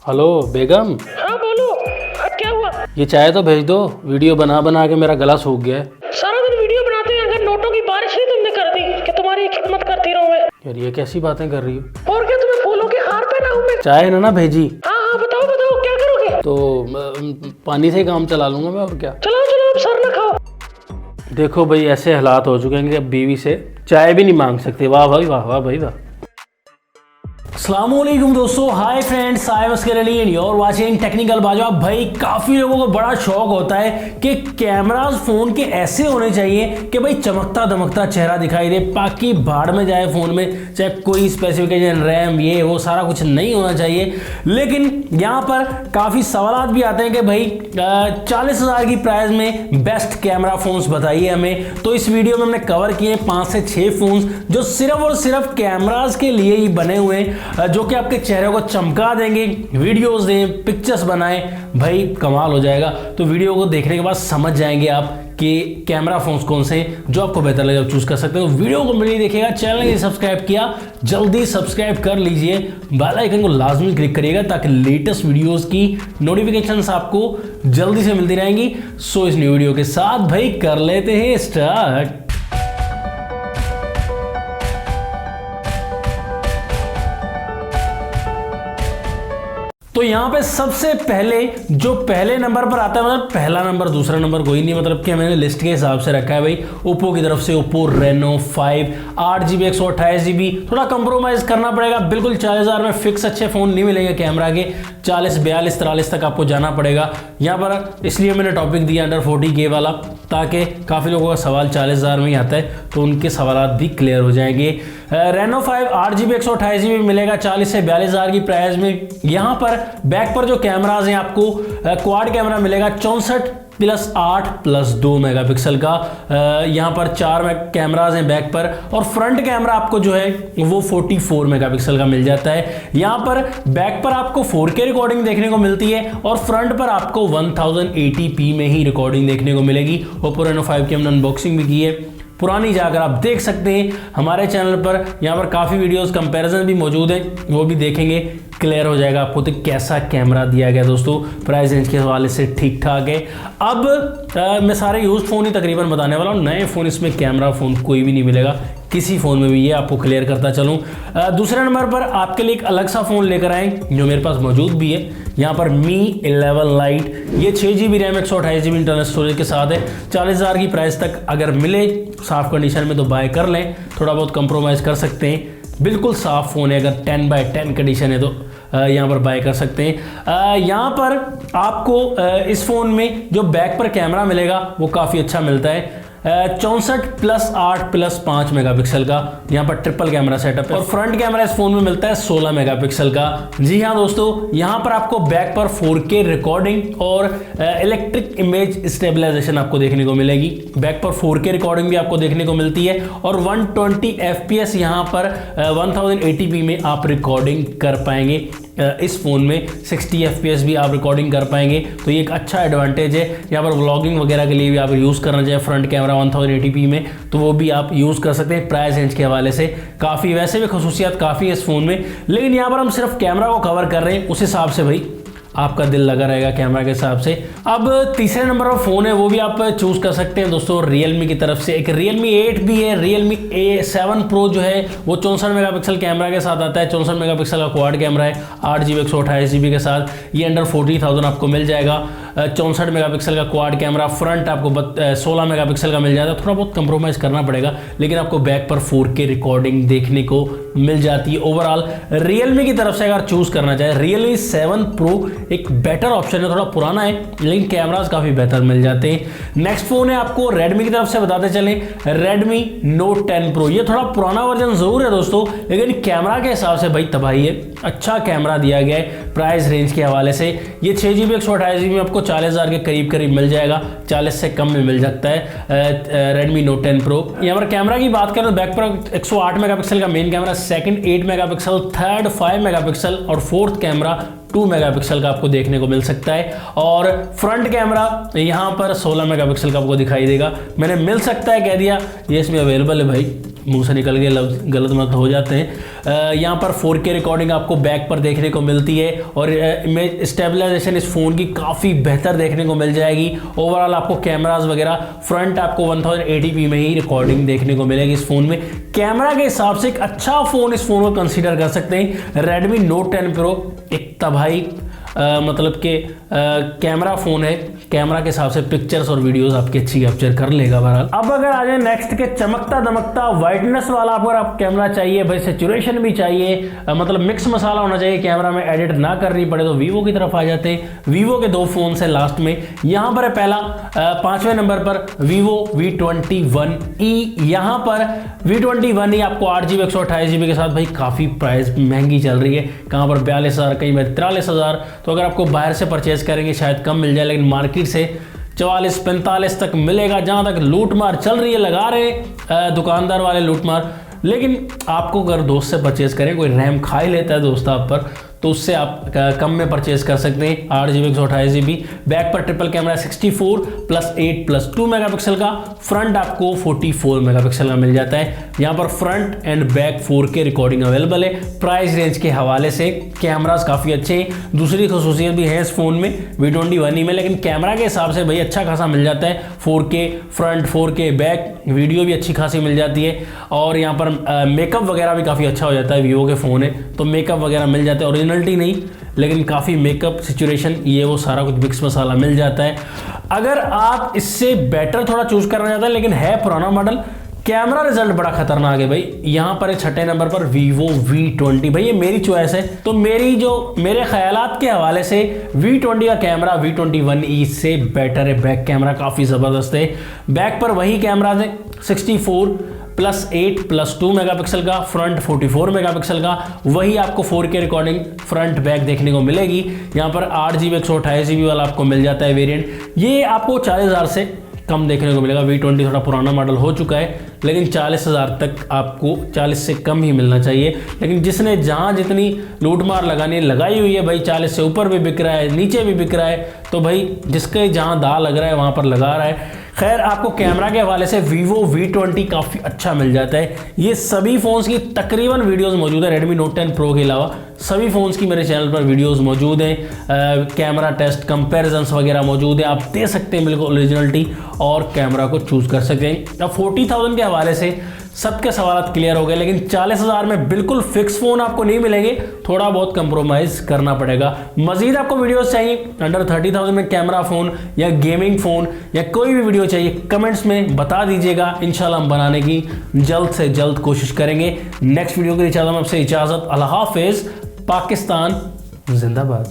Hello बेगम, हाँ बोलो। अब क्या हुआ? ये चाय तो भेज दो। वीडियो बना बना के मेरा गला सूख गया है। सारा दिन वीडियो बनाते हैं, अगर नोटों की बारिश नहीं तुमने कर दी कि तुम्हारी खिदमत करती रहूं मैं। यार ये कैसी बातें कर रही हो? और क्या तुम्हें फूलों के हार पहनाऊं मैं? चाय ना भेजी हाँ हाँ बताओ बताओ क्या करोगे? तो पानी से ही काम चला लूंगा मैं, और क्या। चलो चलो अब सर न खाओ। देखो भाई, ऐसे हालात हो चुके हैं कि अब बीवी से चाय भी नहीं मांग सकते। वाह भाई वाह, वाह भाई वाह। अस्सलामुअलैकुम दोस्तों, hi friends, I Maskar Ali and you're watching technical Bajwa. भाई काफ़ी लोगों को बड़ा शौक होता है कि कैमराज फ़ोन के ऐसे होने चाहिए कि भाई चमकता दमकता चेहरा दिखाई दे, बाकी भाड़ में जाए फ़ोन में, चाहे कोई स्पेसिफिकेशन रैम ये वो सारा कुछ नहीं होना चाहिए। लेकिन यहाँ पर काफ़ी सवाल भी आते हैं कि भाई 40,000 की प्राइस में बेस्ट कैमरा फ़ोन्स बताइए हमें। तो इस वीडियो में हमने कवर किए 5 से 6 फ़ोन्स जो सिर्फ और सिर्फ कैमराज के लिए ही बने हुए हैं, जो कि आपके चेहरे को चमका देंगे। वीडियोस दें, पिक्चर्स बनाएं, भाई कमाल हो जाएगा। तो वीडियो को देखने के बाद समझ जाएंगे आप कि कैमरा फोन्स कौन से हैं जो आपको बेहतर लगे, आप चूज कर सकते हो। वीडियो को मिली देखिएगा। चैनल ने सब्सक्राइब किया, जल्दी सब्सक्राइब कर लीजिए। बेल आइकन को लाजमी क्लिक करिएगा ताकि लेटेस्ट वीडियोस की नोटिफिकेशंस आपको जल्दी से मिलती रहेंगी। सो इस न्यू वीडियो के साथ भाई कर लेते हैं स्टार्ट। तो यहाँ पे सबसे पहले जो पहले नंबर पर आता है, मतलब पहला नंबर दूसरा नंबर कोई नहीं, मतलब कि मैंने लिस्ट के हिसाब से रखा है भाई। ओप्पो की तरफ से ओप्पो रेनो 5 8GB 128GB। थोड़ा कंप्रोमाइज करना पड़ेगा, बिल्कुल 40,000 में फिक्स अच्छे फ़ोन नहीं मिलेंगे कैमरा के। 40 42 43 तक आपको जाना पड़ेगा यहाँ पर। इसलिए मैंने टॉपिक दिया अंडर 40K वाला, ताकि काफ़ी लोगों का सवाल 40,000 में ही आता है, तो उनके सवाल भी क्लियर हो जाएंगे। रेनो 5 8GB 128GB मिलेगा 40 से 42,000 की प्राइस में। यहाँ पर बैक पर जो कैमराज हैं आपको क्वाड कैमरा मिलेगा 64+8+2 मेगापिक्सल का। यहाँ पर 4 कैमराज हैं बैक पर, और फ्रंट कैमरा आपको जो है वो 44 मेगापिक्सल का मिल जाता है। यहाँ पर बैक पर आपको 4K रिकॉर्डिंग देखने को मिलती है, और फ्रंट पर आपको 1080p में ही रिकॉर्डिंग देखने को मिलेगी। ओप्पो रेनो 5 की हमने अनबॉक्सिंग भी की है, पुरानी जाकर आप देख सकते हैं हमारे चैनल पर। यहाँ पर काफ़ी वीडियोस कंपैरिजन भी मौजूद हैं, वो भी देखेंगे, क्लियर हो जाएगा आपको तो कैसा कैमरा दिया गया। दोस्तों प्राइस रेंज के हवाले से ठीक ठाक है। अब मैं सारे यूज फ़ोन ही तकरीबन बताने वाला हूँ। नए फ़ोन इसमें कैमरा फ़ोन कोई भी नहीं मिलेगा किसी फ़ोन में भी, ये आपको क्लियर करता चलूँ। दूसरे नंबर पर आपके लिए एक अलग सा फ़ोन लेकर आए जो मेरे पास मौजूद भी है। यहाँ पर Mi 11 Lite, ये 6GB RAM 128GB internal storage के साथ है। 40,000 की प्राइस तक अगर मिले साफ़ कंडीशन में तो बाय कर लें, थोड़ा बहुत कंप्रोमाइज़ कर सकते हैं। बिल्कुल साफ़ फ़ोन है, अगर 10/10 कंडीशन है तो यहाँ पर बाय कर सकते हैं। यहाँ पर आपको इस फ़ोन में जो बैक पर कैमरा मिलेगा वो काफ़ी अच्छा मिलता है। 64+8+5 मेगापिक्सल का यहाँ पर ट्रिपल कैमरा सेटअप है, और फ्रंट कैमरा इस फोन में मिलता है 16 मेगापिक्सल का। जी हाँ दोस्तों, यहाँ पर आपको बैक पर 4K रिकॉर्डिंग और इलेक्ट्रिक इमेज स्टेबलाइजेशन आपको देखने को मिलेगी। बैक पर 4K रिकॉर्डिंग भी आपको देखने को मिलती है, और 120 FPS यहाँ पर 1080p में आप रिकॉर्डिंग कर पाएंगे। इस फ़ोन में 60 FPS भी आप रिकॉर्डिंग कर पाएंगे, तो ये एक अच्छा एडवांटेज है। यहाँ पर व्लॉगिंग वगैरह के लिए भी आप यूज़ करना चाहें फ्रंट कैमरा 1080p में, तो वो भी आप यूज़ कर सकते हैं। प्राइस रेंज के हवाले से काफ़ी, वैसे भी खसूसियात काफ़ी है इस फ़ोन में, लेकिन यहाँ पर हम सिर्फ कैमरा को कवर कर रहे हैं, उस हिसाब से भाई आपका दिल लगा रहेगा कैमरा के हिसाब से। अब तीसरे नंबर पर फ़ोन है, वो भी आप चूज़ कर सकते हैं दोस्तों। Realme की तरफ से एक Realme 8 भी है। Realme A7 Pro जो है वो 64 मेगापिक्सल कैमरा के साथ आता है। 64 मेगापिक्सल का क्वाड कैमरा है 8GB 128GB के साथ। ये अंडर 40,000 आपको मिल जाएगा। 64 मेगापिक्सल का क्वाड कैमरा, फ्रंट आपको 16 मेगापिक्सल का मिल जाएगा। थोड़ा बहुत कंप्रोमाइज़ करना पड़ेगा, लेकिन आपको बैक पर 4K रिकॉर्डिंग देखने को मिल जाती है। ओवरऑल Realme की तरफ से अगर चूज़ करना चाहे, Realme 7 Pro एक बेटर ऑप्शन है। थोड़ा पुराना है लेकिन कैमरास काफ़ी बेहतर मिल जाते हैं। नेक्स्ट फ़ोन है आपको Redmi की तरफ से बताते चलें, Redmi Note 10 Pro। ये थोड़ा पुराना वर्जन ज़रूर है दोस्तों, लेकिन कैमरा के हिसाब से भाई तबाही है। अच्छा कैमरा दिया गया है प्राइस रेंज के हवाले से। ये 6GB 128GB में आपको 40,000 के करीब करीब मिल जाएगा, 40 से कम में मिल सकता है Redmi Note 10 Pro। यहाँ पर कैमरा की बात करें तो बैक पर 108 मेगापिक्सल का main camera, second 8 megapixel, third 5 megapixel, और फोर्थ कैमरा 2 मेगापिक्सल का आपको देखने को मिल सकता है। और फ्रंट कैमरा यहाँ पर 16 मेगापिक्सल का आपको दिखाई देगा। मैंने मिल सकता है कह दिया, ये इसमें अवेलेबल है भाई, मुंह से निकल गए लफ्ज़ गलत मत हो जाते हैं। यहाँ पर 4K रिकॉर्डिंग आपको बैक पर देखने को मिलती है और इमेज स्टेबलाइजेशन इस फ़ोन की काफ़ी बेहतर देखने को मिल जाएगी। ओवरऑल आपको कैमरास वगैरह फ्रंट आपको 1080p में ही रिकॉर्डिंग देखने को मिलेगी इस फ़ोन में। कैमरा के हिसाब से एक अच्छा फ़ोन इस फ़ोन को कंसीडर कर सकते हैं। Redmi Note 10 Pro एक तबाही मतलब कि कैमरा फ़ोन है, कैमरा के हिसाब से पिक्चर्स और वीडियोस आपकी अच्छी कैप्चर कर लेगा बहरहाल। अब अगर आ जाए नेक्स्ट के चमकता दमकता वाइटनेस वाला अगर आप कैमरा चाहिए भाई, सेचुरेशन भी चाहिए, मतलब मिक्स मसाला होना चाहिए, कैमरा में एडिट ना करनी पड़े, तो वीवो की तरफ आ जाते हैं। वीवो के 2 फ़ोन से लास्ट में, यहाँ पर है पहला 5वें नंबर पर वीवो V21e। यहाँ पर V21e आपको 8GB 128GB के साथ भाई काफ़ी प्राइस महंगी चल रही है, कहाँ पर 42,000 कहीं पर 43,000। तो अगर आपको बाहर से परचेज करेंगे शायद कम मिल जाए, लेकिन मार्केट से 44-45 तक मिलेगा। जहाँ तक लूट मार चल रही है, लगा रहे दुकानदार वाले लूट मार, लेकिन आपको अगर दोस्त से परचेज करें, कोई रैम खा ही लेता है दोस्त आप पर, तो उससे आप कम में परचेज कर सकते हैं। 8GB 128GB बैक पर ट्रिपल कैमरा 64+8+2 मेगापिक्सल का, फ्रंट आपको 44 मेगापिक्सल का मिल जाता है। यहाँ पर front end back 4K recording available है। प्राइस रेंज के हवाले से कैमरास काफ़ी अच्छे हैं। दूसरी खसूसियत भी है इस फ़ोन में V21e में, लेकिन कैमरा के हिसाब से भाई अच्छा खासा मिल जाता है। 4K front 4K back, video भी अच्छी खासी मिल जाती है। और यहाँ पर मेकअप वगैरह भी काफ़ी अच्छा हो जाता है। वीवो के फ़ोन है तो मेकअप वगैरह मिल जाता है, ओरिजिनलिटी नहीं लेकिन काफ़ी मेकअप सिचुएशन ये वो सारा कुछ मिक्स मसाला मिल जाता है। अगर आप इससे बेटर थोड़ा चूज करना चाहते हैं, लेकिन है पुराना मॉडल, कैमरा रिजल्ट बड़ा खतरनाक है भाई। यहाँ पर 6ठे नंबर पर वीवो V20। भाई ये मेरी चॉइस है, तो मेरे ख्यालात के हवाले से V20 का कैमरा V21e से बेटर है। बैक कैमरा काफ़ी ज़बरदस्त है। बैक पर वही कैमरा है 64+8+2 मेगापिक्सल का, फ्रंट 44 मेगापिक्सल का, वही आपको 4K रिकॉर्डिंग फ्रंट बैक देखने को मिलेगी। यहाँ पर 8GB 128GB वाला आपको मिल जाता है वेरिएंट। ये आपको 40,000 से कम देखने को मिलेगा। V20 थोड़ा पुराना मॉडल हो चुका है, लेकिन 40,000 तक आपको 40 से कम ही मिलना चाहिए। लेकिन जिसने जहाँ जितनी लूट मार लगानी लगाई हुई है भाई, 40 से ऊपर भी बिक रहा है, नीचे भी बिक रहा है, तो भाई जिसके जहाँ दाव लग रहा है वहाँ पर लगा रहा है। खैर आपको कैमरा के हवाले से वीवो V20 काफ़ी अच्छा मिल जाता है। ये सभी फ़ोन्स की तकरीबन वीडियोस मौजूद है। Redmi Note 10 Pro के अलावा सभी फ़ोन्स की मेरे चैनल पर वीडियोस मौजूद हैं। कैमरा टेस्ट कंपैरिजंस वगैरह मौजूद है, आप दे सकते हैं बिल्कुल ओरिजिनलिटी और कैमरा को चूज़ कर सकते हैं। अब 40,000 के हवाले से सबके सवाल क्लियर हो गए, लेकिन 40,000 में बिल्कुल फिक्स फ़ोन आपको नहीं मिलेंगे, थोड़ा बहुत कंप्रोमाइज़ करना पड़ेगा। मज़ीद आपको वीडियोस चाहिए अंडर 30,000 में कैमरा फ़ोन या गेमिंग फ़ोन या कोई भी वीडियो चाहिए, कमेंट्स में बता दीजिएगा। इंशाल्लाह हम बनाने की जल्द से जल्द कोशिश करेंगे। नेक्स्ट वीडियो के लिए चाहता हूँ आपसे इजाज़त। अल्लाह हाफिज़। पाकिस्तान जिंदाबाद।